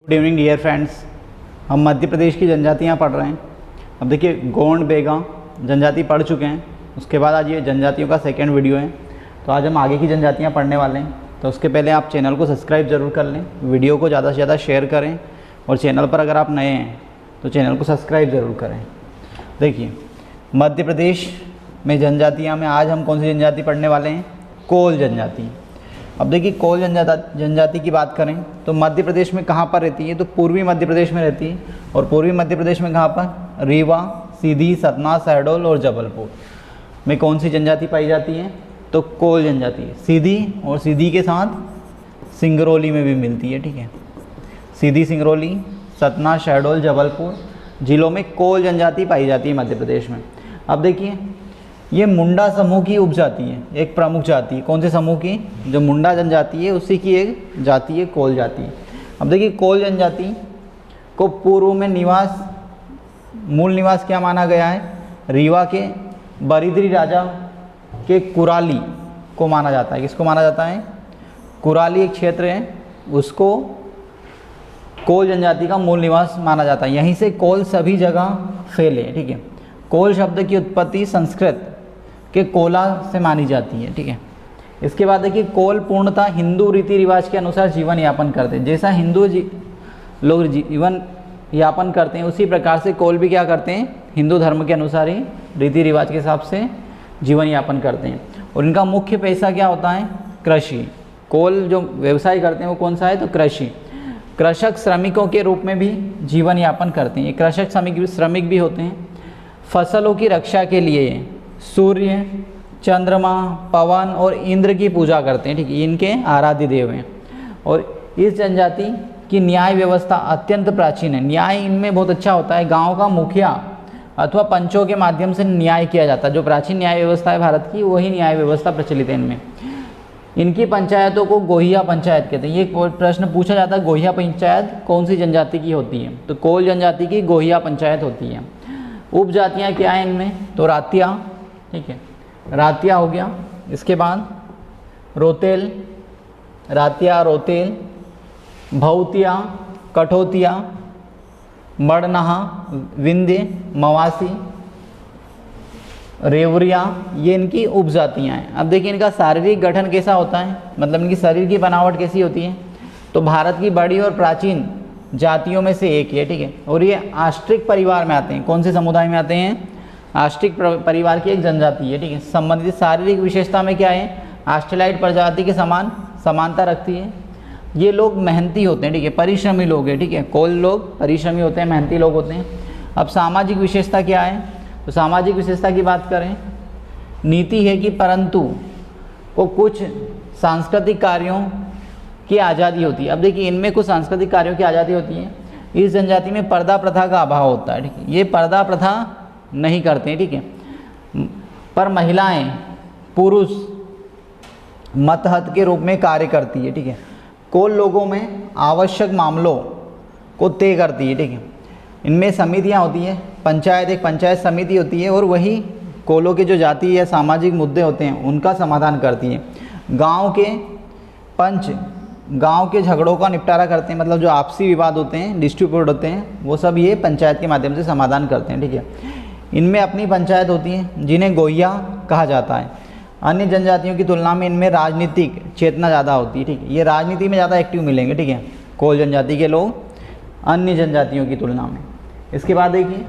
Good evening dear friends. हम मध्य प्रदेश की जनजातियाँ पढ़ रहे हैं। अब देखिए गोंड बेगा जनजाति पढ़ चुके हैं, उसके बाद आज ये जनजातियों का सेकंड वीडियो है। तो आज हम आगे की जनजातियाँ पढ़ने वाले हैं। तो उसके पहले आप चैनल को सब्सक्राइब ज़रूर कर लें, वीडियो को ज़्यादा से ज़्यादा शेयर करें और चैनल पर अगर आप नए हैं तो चैनल को सब्सक्राइब ज़रूर करें। देखिए मध्य प्रदेश में जनजातियाँ में आज हम कौन सी जनजाति पढ़ने वाले हैं? कोल जनजाति। अब देखिए कोल जनजाति की बात करें तो मध्य प्रदेश में कहाँ पर रहती है? तो पूर्वी मध्य प्रदेश में रहती है। और पूर्वी मध्य प्रदेश में कहाँ पर? रीवा, सीधी, सतना, शहडोल और जबलपुर में कौन सी जनजाति पाई जाती है? तो कोल जनजाति। सीधी और सीधी के साथ सिंगरौली में भी मिलती है। ठीक है, सीधी, सिंगरौली, सतना, शहडोल, जबलपुर जिलों में कोल जनजाति पाई जाती है मध्य प्रदेश में। अब देखिए ये मुंडा समूह की उपजाति है, एक प्रमुख जाति है। कौन से समूह की? जो मुंडा जनजाति है उसी की एक जाति है कोल जाति। अब देखिए कोल जनजाति को पूर्व में मूल निवास क्या माना गया है? रीवा के बरिद्री राजा के कुराली को माना जाता है। किसको माना जाता है? कुराली एक क्षेत्र है, उसको कोल जनजाति का मूल निवास माना जाता है। यहीं से कोल सभी जगह फैले। ठीक है, कोल शब्द की उत्पत्ति संस्कृत के कोला से मानी जाती है। ठीक है, इसके बाद देखिए कोल पूर्णतः हिंदू रीति रिवाज के अनुसार जीवन यापन करते हैं। जैसा हिंदू लोग जीवन यापन करते हैं उसी प्रकार से कोल भी क्या करते हैं? हिंदू धर्म के अनुसार ही रीति रिवाज के हिसाब से जीवन यापन करते हैं। और इनका मुख्य पेशा क्या होता है? कृषि। कोल जो व्यवसाय करते हैं वो कौन सा है? तो कृषि। कृषक श्रमिकों के रूप में भी जीवन यापन करते हैं। ये कृषक श्रमिक भी होते हैं। फसलों की रक्षा के लिए सूर्य, चंद्रमा, पवन और इंद्र की पूजा करते हैं। ठीक है, इनके आराध्य देव हैं। और इस जनजाति की न्याय व्यवस्था अत्यंत प्राचीन है। न्याय इनमें बहुत अच्छा होता है। गांव का मुखिया अथवा पंचों के माध्यम से न्याय किया जाता है। जो प्राचीन न्याय व्यवस्था है भारत की, वही न्याय व्यवस्था प्रचलित है इनमें। इनकी पंचायतों को गोहिया पंचायत कहते हैं। ये प्रश्न पूछा जाता है, गोहिया पंचायत कौन सी जनजाति की होती है? तो कोल जनजाति की गोहिया पंचायत होती है। उपजातियाँ क्या हैं इनमें? तो रातिया। ठीक है, रातिया हो गया। इसके बाद रोतेल, रातिया, रोतेल, भौतिया, कठोतिया, मड़नहा, विंध्य, मवासी, रेवरिया, ये इनकी उपजातियाँ हैं। अब देखिए इनका शारीरिक गठन कैसा होता है, मतलब इनकी शरीर की बनावट कैसी होती है? तो भारत की बड़ी और प्राचीन जातियों में से एक है। ठीक है, और ये आस्ट्रिक परिवार में आते हैं। कौन से समुदाय में आते हैं? आस्ट्रिक परिवार की एक जनजाति है। ठीक है, संबंधित शारीरिक विशेषता में क्या है? ऑस्ट्रेलाइड प्रजाति के समान समानता रखती है। ये लोग मेहनती होते हैं। ठीक है, परिश्रमी लोग हैं। ठीक है, कोल लोग परिश्रमी होते हैं, मेहनती लोग होते हैं। अब सामाजिक विशेषता क्या है? तो सामाजिक विशेषता की बात करें, नीति है कि परंतु को कुछ सांस्कृतिक कार्यों की आज़ादी होती है। अब देखिए इनमें कुछ सांस्कृतिक कार्यों की आज़ादी होती है। इस जनजाति में पर्दा प्रथा का अभाव होता है। ठीक है, ये पर्दा प्रथा नहीं करते हैं। ठीक है, पर महिलाएं पुरुष मतहत के रूप में कार्य करती है। ठीक है, कोल लोगों में आवश्यक मामलों को तय करती है। ठीक है, इनमें समितियां होती हैं। पंचायत, एक पंचायत समिति होती है और वही कोलों के जो जाति या सामाजिक मुद्दे होते हैं उनका समाधान करती है। गांव के पंच गांव के झगड़ों का निपटारा करते हैं, मतलब जो आपसी विवाद होते हैं, डिस्प्यूट होते हैं, वो सब ये पंचायत के माध्यम से समाधान करते हैं। ठीक है, इनमें अपनी पंचायत होती है जिन्हें गोहिया कहा जाता है। अन्य जनजातियों की तुलना में इनमें राजनीतिक चेतना ज़्यादा होती है। ठीक है, ये राजनीति में ज़्यादा एक्टिव मिलेंगे। ठीक है, कोल जनजाति के लोग अन्य जनजातियों की तुलना में। इसके बाद देखिए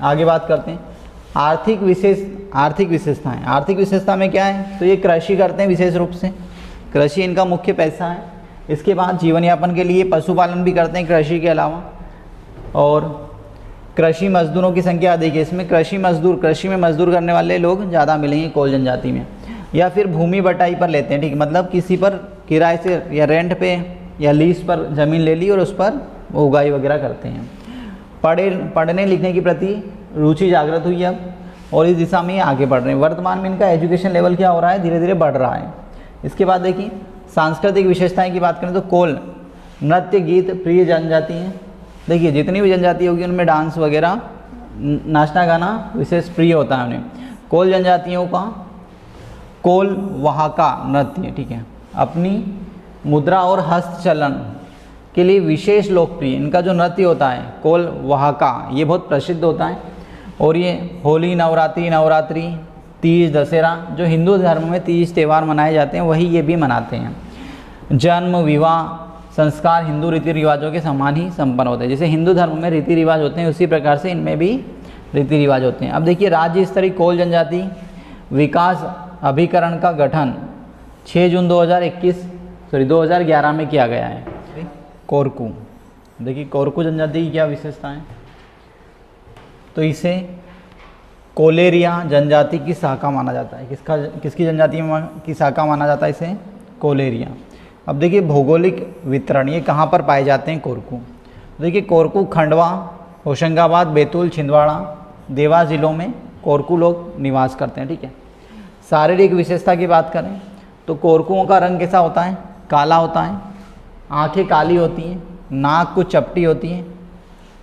आगे बात करते हैं आर्थिक विशेषताएँ। आर्थिक विशेषता में क्या है? तो ये कृषि करते हैं, विशेष रूप से कृषि इनका मुख्य पैसा है। इसके बाद जीवन यापन के लिए पशुपालन भी करते हैं कृषि के अलावा। और कृषि मजदूरों की संख्या अधिक है इसमें। कृषि में मजदूर करने वाले लोग ज़्यादा मिलेंगे कोल जनजाति में। या फिर भूमि बटाई पर लेते हैं। ठीक है, मतलब किसी पर किराए से या रेंट पे या लीज पर ज़मीन ले ली और उस पर उगाई वगैरह करते हैं। पढ़ने लिखने की प्रति रुचि जागृत हुई अब, और इस दिशा में आगे बढ़ रहे हैं। वर्तमान में इनका एजुकेशन लेवल क्या हो रहा है? धीरे धीरे बढ़ रहा है। इसके बाद देखिए सांस्कृतिक विशेषताएं की बात करें तो कोल नृत्य गीत प्रिय जनजाति है। देखिए जितनी भी जनजाति होगी उनमें डांस वगैरह, नाचना गाना विशेष प्रिय होता है उन्हें। कोल जनजातियों का कोल वहाँ का नृत्य। ठीक है, अपनी मुद्रा और हस्तचलन के लिए विशेष लोकप्रिय इनका जो नृत्य होता है कोल वहाका, ये बहुत प्रसिद्ध होता है। और ये होली, नवरात्रि, तीज, दशहरा, जो हिंदू धर्म में तीज त्यौहार मनाए जाते हैं वही ये भी मनाते हैं। जन्म, विवाह, संस्कार हिंदू रीति रिवाजों के समान ही संपन्न होते हैं। जैसे हिंदू धर्म में रीति रिवाज होते हैं उसी प्रकार से इनमें भी रीति रिवाज होते हैं। अब देखिए राज्य स्तरीय कोल जनजाति विकास अभिकरण का गठन 6 जून 2011 में किया गया है। कोरकू, देखिए कोरकू जनजाति की क्या विशेषता है, तो इसे कोलेरिया जनजाति की शाखा माना जाता है। किसकी जनजाति की शाखा माना जाता है इसे? कोलेरिया। अब देखिए भौगोलिक वितरण, ये कहाँ पर पाए जाते हैं कोरकू? देखिए कोरकू खंडवा, होशंगाबाद, बैतूल, छिंदवाड़ा, देवास जिलों में कोरकू लोग निवास करते हैं। ठीक है। शारीरिक विशेषता की बात करें तो कोरकुओं का रंग कैसा होता है? काला होता है, आंखें काली होती हैं, नाक कुछ चपटी होती है,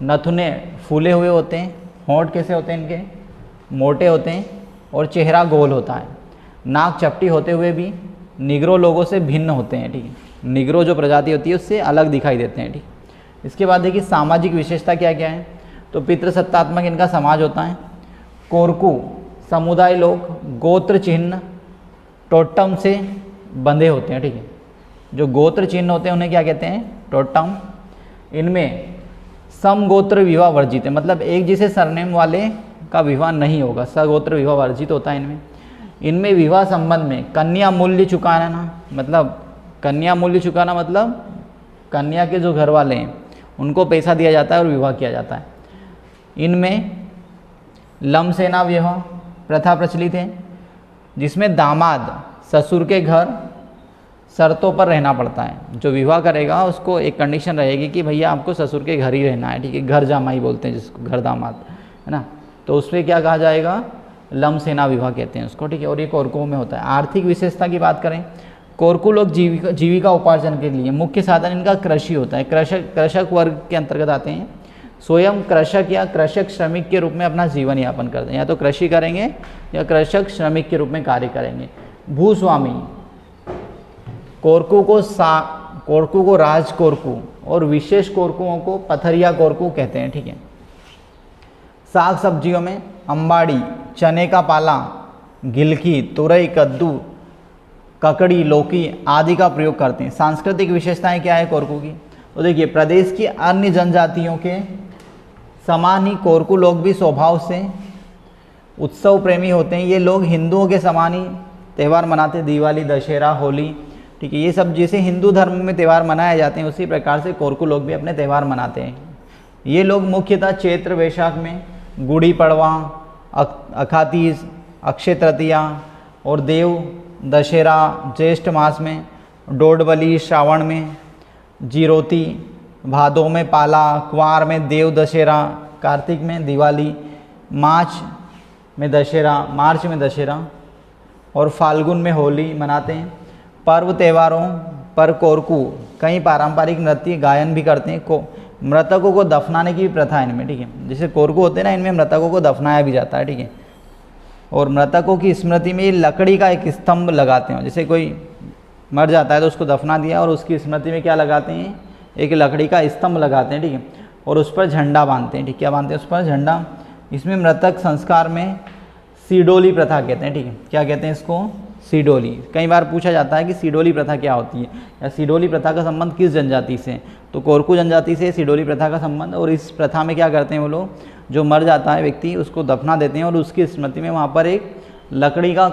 नथुने फूले हुए होते हैं, होंठ कैसे होते हैं इनके? मोटे होते हैं, और चेहरा गोल होता है। नाक चपटी होते हुए भी निग्रो लोगों से भिन्न होते हैं। ठीक है, निग्रो जो प्रजाति होती है उससे अलग दिखाई देते हैं। ठीक, इसके बाद देखिए सामाजिक विशेषता क्या क्या है, तो पितृसत्तात्मक इनका समाज होता है। कोरकू समुदाय लोग गोत्र चिन्ह टोटम से बंधे होते हैं। ठीक है, जो गोत्र चिन्ह होते हैं उन्हें क्या कहते हैं? टोटम। इनमें समगोत्र विवाह वर्जित है, मतलब एक जैसे सरनेम वाले का विवाह नहीं होगा, सगोत्र विवाह वर्जित होता है इनमें। इनमें विवाह संबंध में कन्या मूल्य चुकाना, मतलब कन्या मूल्य चुकाना मतलब कन्या के जो घर वाले हैं उनको पैसा दिया जाता है और विवाह किया जाता है। इनमें लमसेना विवाह प्रथा प्रचलित है, जिसमें दामाद ससुर के घर शर्तों पर रहना पड़ता है। जो विवाह करेगा उसको एक कंडीशन रहेगी कि भैया आपको ससुर के घर ही रहना है। ठीक है, घर जामाई बोलते हैं जिसको, घर दामाद, है ना। तो उसमें क्या कहा जाएगा? लमसेना विवाह कहते हैं उसको। ठीक है, और ये कोरकुओं में होता है। आर्थिक विशेषता की बात करें, कोरकू लोग जीविका उपार्जन के लिए मुख्य साधन इनका कृषि होता है। कृषक वर्ग के अंतर्गत आते हैं। स्वयं कृषक या कृषक श्रमिक के रूप में अपना जीवन यापन करते हैं, या तो कृषि करेंगे या कृषक श्रमिक के रूप में कार्य करेंगे। भूस्वामी कोरकू को राज कोरकू और विशेष कोरकुओं को पथरिया कोरकू कहते हैं। ठीक है। साग सब्जियों में अम्बाड़ी, चने का पाला, गिलकी, तुरई, कद्दू, ककड़ी, लौकी आदि का प्रयोग करते हैं। सांस्कृतिक विशेषताएं क्या है कोरकू की? तो देखिए प्रदेश की अन्य जनजातियों के समान ही कोरकू लोग भी स्वभाव से उत्सव प्रेमी होते हैं। ये लोग हिंदुओं के समान ही त्यौहार मनाते हैं, दिवाली, दशहरा, होली। ठीक है, ये सब जैसे हिंदू धर्म में त्यौहार मनाए जाते हैं उसी प्रकार से कोरकू लोग भी अपने त्यौहार मनाते हैं। ये लोग मुख्यतः चैत्र वैशाख में गुड़ी पड़वा, अखातीज, अक्षय तृतीया और देव दशहरा, ज्येष्ठ मास में डोडबली, श्रावण में जीरोती, भादों में पाला, कुंवार में देव दशहरा, कार्तिक में दिवाली, मार्च में दशहरा और फाल्गुन में होली मनाते हैं। पर्व त्योहारों पर कोरकू कई पारंपरिक नृत्य गायन भी करते हैं। मृतकों को दफनाने की भी प्रथा है इनमें। ठीक है, जैसे कोरकू होते हैं ना, इनमें मृतकों को दफनाया भी जाता है। ठीक है, और मृतकों की स्मृति में ये लकड़ी का एक स्तंभ लगाते हैं। जैसे कोई मर जाता है तो उसको दफना दिया और उसकी स्मृति में क्या लगाते हैं? एक लकड़ी का स्तंभ लगाते हैं। ठीक है, और उस पर झंडा बांधते हैं। ठीक, क्या बांधते हैं उस पर? झंडा। इसमें मृतक संस्कार में सीडोली प्रथा कहते हैं। ठीक है, क्या कहते हैं इसको? सीडोली। कई बार पूछा जाता है कि सीडोली प्रथा क्या होती है, या सीडोली प्रथा का संबंध किस जनजाति से? तो कोरकू जनजाति से सीडोली प्रथा का संबंध। और इस प्रथा में क्या करते हैं वो लोग? जो मर जाता है व्यक्ति उसको दफना देते हैं और उसकी स्मृति में वहाँ पर एक लकड़ी का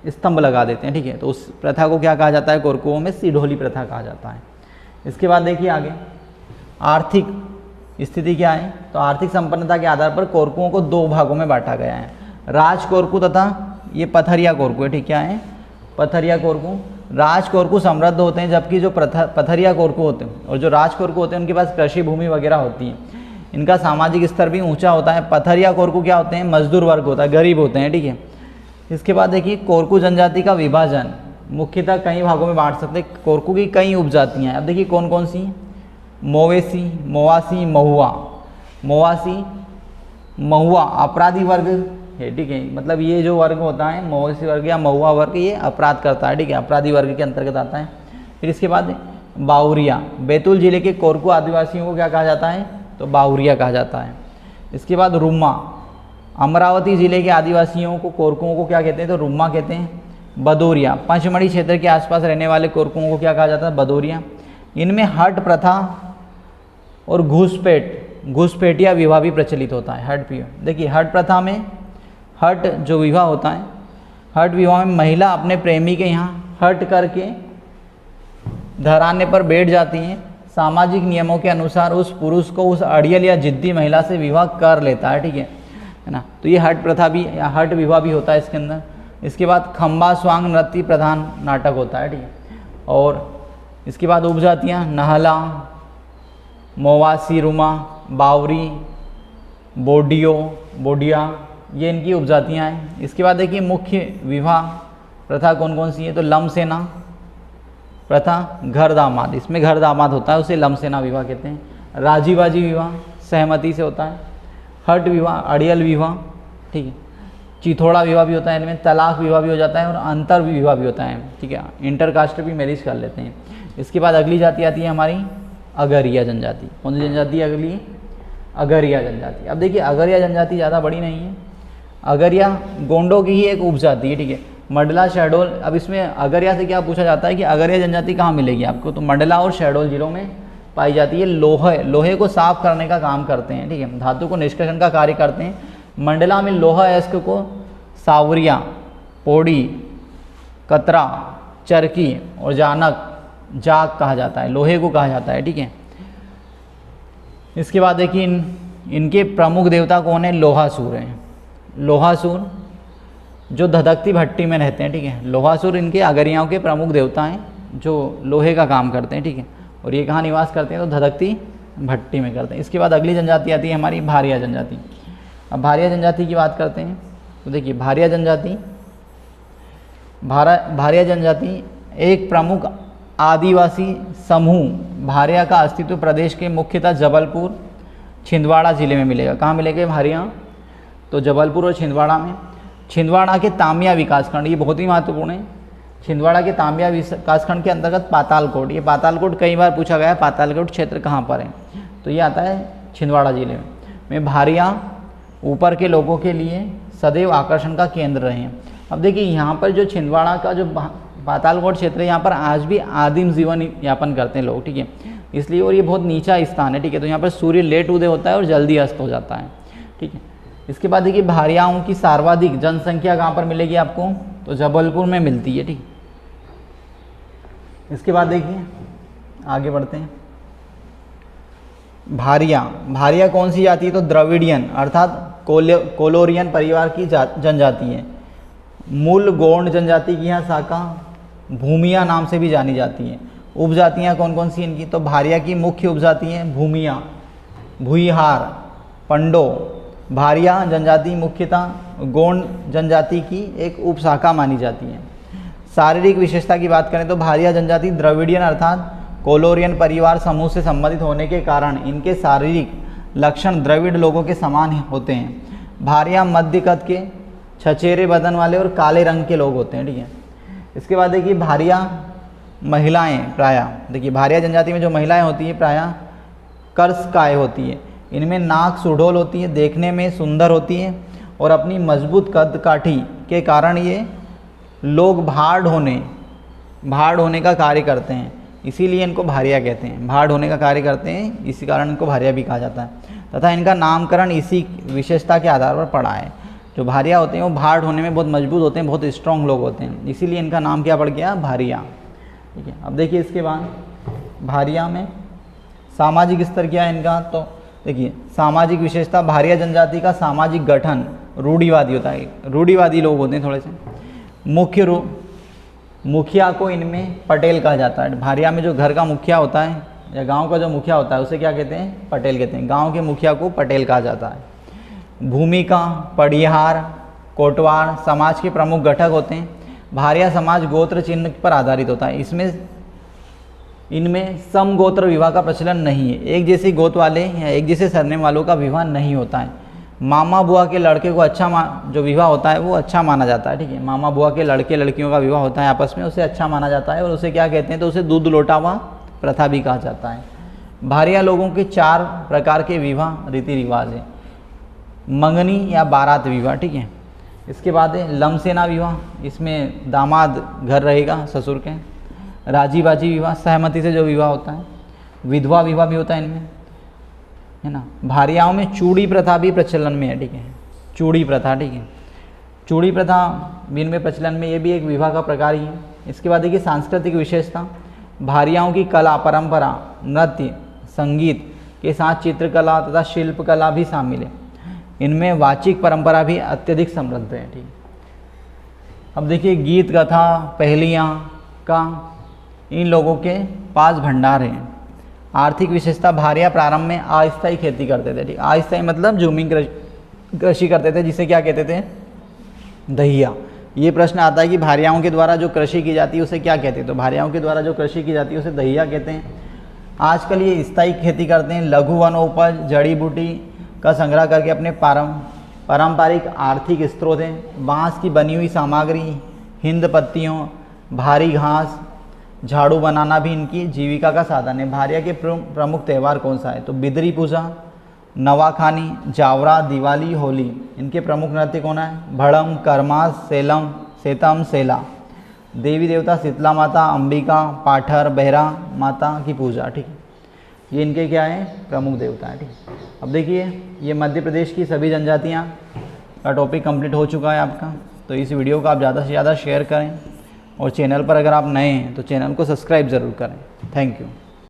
स्तंभ लगा देते हैं। ठीक है, तो उस प्रथा को क्या कहा जाता है? कोरकुओं में सीडोली प्रथा कहा जाता है। इसके बाद देखिए आगे आर्थिक स्थिति क्या है। तो आर्थिक संपन्नता के आधार पर कोरकुओं को दो भागों में बांटा गया है, राज कोरकू तथा ये पथरिया कोरकू है। ठीक, क्या है? पथरिया कोरकू। राज कोरकू समृद्ध होते हैं, जबकि जो पथरिया कोरकू होते हैं और जो राज कोरकू होते हैं उनके पास कृषि भूमि वगैरह होती है। इनका सामाजिक स्तर भी ऊंचा होता है। पथरिया कोरकू क्या होते हैं? मजदूर वर्ग होता है, गरीब होते हैं। ठीक है, इसके बाद देखिए कोरकू जनजाति का विभाजन मुख्यतः कई भागों में बांट सकते हैं। कोरकू की कई उपजातियाँ हैं। अब देखिए कौन कौन सी? मोवेसी, मोवासी, महुआ। मोवासी, महुआ अपराधी वर्ग है। ठीक है, मतलब ये जो वर्ग होता है मोवेसी वर्ग या महुआ वर्ग, ये अपराध करता है। ठीक है, अपराधी वर्ग के अंतर्गत आता है। फिर इसके बाद बाउरिया। बैतूल जिले के कोरकू आदिवासियों को क्या कहा जाता है? तो बाउरिया कहा जाता है। इसके बाद रुम्मा, अमरावती जिले के आदिवासियों को, कोरकुओं को क्या कहते हैं? तो रुम्मा कहते हैं। बदोरिया, पंचमढ़ी क्षेत्र के आसपास रहने वाले कोरकुओं को क्या कहा जाता है? बदोरिया। इनमें हट प्रथा और घुसपैठिया विवाह भी प्रचलित होता है। हट विवाह, देखिए हट प्रथा में, हट जो विवाह होता है, हट विवाह में महिला अपने प्रेमी के यहाँ हट करके धराने पर बैठ जाती हैं। सामाजिक नियमों के अनुसार उस पुरुष को उस अड़ियल या जिद्दी महिला से विवाह कर लेता है, ठीक है ना। तो ये हट प्रथा भी या हट विवाह भी होता है इसके अंदर। इसके बाद खम्बा स्वांग नृत्य प्रधान नाटक होता है, ठीक है। और इसके बाद उपजातियाँ नहला, मोवासी, रुमा, बावरी, बोडिया, ये इनकी उपजातियाँ हैं। इसके बाद देखिए मुख्य विवाह प्रथा कौन कौन सी है? तो लमसेना प्रथा, घर दामाद, इसमें घर दामाद होता है, उसे लमसेना विवाह कहते हैं। राजीबाजी विवाह सहमति से होता है। हट विवाह, अड़ियल विवाह, ठीक है। चिथोड़ा विवाह भी होता है इनमें। तलाक विवाह भी हो जाता है और अंतर विवाह भी होता है, ठीक है। इंटरकास्ट भी मैरिज कर लेते हैं। इसके बाद अगली जाति आती है हमारी अगरिया जनजाति। कौन सी जनजाति है अगली? अगरिया जनजाति। अब देखिए अगरिया जनजाति ज़्यादा बड़ी नहीं है। अगरिया गोंडों की ही एक उपजाति है, ठीक है। मंडला, शहडोल, अब इसमें अगरिया से क्या पूछा जाता है कि अगरिया जनजाति कहाँ मिलेगी आपको? तो मंडला और शहडोल जिलों में पाई जाती है। लोहे को साफ करने का काम करते हैं, ठीक है। धातु को निष्कर्षण का कार्य करते हैं। मंडला में लोहा अयस्क को सावरिया, पोड़ी, कतरा, चरकी और जाग कहा जाता है, लोहे को कहा जाता है, ठीक है। इसके बाद देखिए इनके प्रमुख देवता कौन है? लोहासुर हैं। लोहासुर जो धधकती भट्टी में रहते हैं, ठीक है। लोहासुर इनके अगरियाओं के प्रमुख देवता हैं जो लोहे का काम करते हैं, ठीक है। और ये कहाँ निवास करते हैं? तो धधकती भट्टी में करते हैं। इसके बाद अगली जनजाति आती है हमारी भारिया जनजाति। अब भारिया जनजाति की बात करते हैं तो देखिए भारिया जनजाति एक प्रमुख आदिवासी समूह भारिया का अस्तित्व प्रदेश के मुख्यतः जबलपुर, छिंदवाड़ा जिले में मिलेगा। कहाँ मिलेगा भारिया? तो जबलपुर और छिंदवाड़ा में। छिंदवाड़ा के तामिया विकासखंड, ये बहुत ही महत्वपूर्ण है। छिंदवाड़ा के तामिया विकासखंड के अंतर्गत पातालकोट, ये पातालकोट कई बार पूछा गया है, पातालकोट क्षेत्र कहाँ पर है? तो ये आता है छिंदवाड़ा जिले में। भारिया ऊपर के लोगों के लिए सदैव आकर्षण का केंद्र रहे हैं। अब देखिए यहाँ पर जो छिंदवाड़ा का जो पातालकोट क्षेत्र है, यहाँ पर आज भी आदिम जीवन यापन करते हैं लोग, ठीक है। इसलिए और ये बहुत नीचा स्थान है, ठीक है। तो यहाँ पर सूर्य लेट उदय होता है और जल्दी अस्त हो जाता है, ठीक है। इसके बाद देखिए भारियाओं की सर्वाधिक जनसंख्या कहाँ पर मिलेगी आपको? तो जबलपुर में मिलती है, ठीक। इसके बाद देखिए आगे बढ़ते हैं। भारिया कौन सी जाति है? तो द्रविडियन अर्थात कोलोरियन परिवार की जनजाति है। मूल गोंड जनजाति की यहाँ शाखा भूमिया नाम से भी जानी जाती है। उपजातियाँ कौन कौन सी इनकी? तो भारिया की मुख्य उपजाति हैं भूमिया, भुईहार, पंडो। भारिया जनजाति मुख्यतः गोंड जनजाति की एक उपशाखा मानी जाती है। शारीरिक विशेषता की बात करें तो भारिया जनजाति द्रविडियन अर्थात कोलोरियन परिवार समूह से संबंधित होने के कारण इनके शारीरिक लक्षण द्रविड़ लोगों के समान होते हैं। भारिया मध्य कद के, छचेरे बदन वाले और काले रंग के लोग होते हैं, ठीक है। इसके बाद देखिए भारिया महिलाएं प्रायः, देखिए भारिया जनजाति में जो महिलाएं होती हैं प्रायः कर्षकाय होती है। इनमें नाक सुडौल होती है, देखने में सुंदर होती है और अपनी मजबूत कद काठी के कारण ये लोग भाड़ होने का कार्य करते हैं, इसीलिए इनको भारिया कहते हैं। भाड़ होने का कार्य करते हैं, इसी कारण इनको भारिया भी कहा जाता है। तथा इनका नामकरण इसी विशेषता के आधार पर पड़ा है। जो भारिया होते हैं वो भाड़ होने में बहुत मजबूत होते हैं, बहुत स्ट्रॉन्ग लोग होते हैं, इसीलिए इनका नाम क्या पड़ गया? भारिया, ठीक है। अब देखिए इसके बाद भारिया में सामाजिक स्तर क्या है इनका? तो देखिए सामाजिक विशेषता, भारिया जनजाति का सामाजिक गठन रूढ़िवादी होता है, रूढ़िवादी लोग होते हैं थोड़े से। मुखिया को इनमें पटेल कहा जाता है। भारिया में जो घर का मुखिया होता है या गांव का जो मुखिया होता है उसे क्या कहते हैं? पटेल कहते हैं। गांव के मुखिया को पटेल कहा जाता है। भूमिका, पड़िहार, कोटवार समाज के प्रमुख घटक होते हैं। भारिया समाज गोत्र चिन्ह पर आधारित होता है। इनमें समगोत्र विवाह का प्रचलन नहीं है। एक जैसी गोत्र वाले या एक जैसे सरनेम वालों का विवाह नहीं होता है। मामा बुआ के लड़के को जो विवाह होता है वो अच्छा माना जाता है, ठीक है। मामा बुआ के लड़के लड़कियों का विवाह होता है आपस में, उसे अच्छा माना जाता है और उसे क्या कहते हैं? तो उसे दूध लौटावा प्रथा भी कहा जाता है। भारिया लोगों के 4 प्रकार के विवाह रीति रिवाज हैं। मंगनी या बारात विवाह, ठीक है। इसके बाद है लमसेना विवाह, इसमें दामाद घर रहेगा ससुर के। राजी बाजी विवाह, सहमति से जो विवाह होता है। विधवा विवाह भी होता है इनमें, है ना। भारियाओं में चूड़ी प्रथा भी प्रचलन में है, ठीक है। चूड़ी प्रथा, ठीक है। चूड़ी प्रथा भी इनमें प्रचलन में, ये भी एक विवाह का प्रकार ही है। इसके बाद देखिए सांस्कृतिक विशेषता, भारियाओं की कला परंपरा, नृत्य, संगीत के साथ चित्रकला तथा शिल्पकला भी शामिल है। इनमें वाचिक परंपरा भी अत्यधिक समृद्ध है, ठीक। अब देखिए गीत कथा पहेलियाँ का इन लोगों के पास भंडार है। आर्थिक विशेषता, भारिया प्रारंभ में अस्थायी खेती करते थे, ठीक। अस्थायी मतलब जूमिंग कृषि करते थे, जिसे क्या कहते थे, दहिया। ये प्रश्न आता है कि भारियाओं के द्वारा जो कृषि की जाती है उसे क्या कहते हैं, तो भारियाओं के द्वारा जो कृषि की जाती है उसे दहिया कहते हैं। आजकल ये स्थायी खेती करते हैं। लघु वनोपज, जड़ी बूटी का संग्रह करके अपने पारंपरिक आर्थिक स्रोत हैं। बांस की बनी हुई सामग्री, हिंद पत्तियों, भारी घास, झाड़ू बनाना भी इनकी जीविका का साधन है। भारिया के प्रमुख त्यौहार कौन सा है, तो बिदरी पूजा, नवाखानी, जावरा, दिवाली, होली। इनके प्रमुख नृत्य कौन है, भड़म, कर्मा, सेलम, सेतम, सेला। देवी देवता शीतला माता, अंबिका, पाठर, बहरा माता की पूजा, ठीक है। ये इनके क्या है, प्रमुख देवता है, ठीक है। अब देखिए ये मध्य प्रदेश की सभी जनजातियाँ का टॉपिक कंप्लीट हो चुका है आपका। तो इस वीडियो को आप ज़्यादा से ज़्यादा शेयर करें और चैनल पर अगर आप नए हैं तो चैनल को सब्सक्राइब ज़रूर करें। Thank you.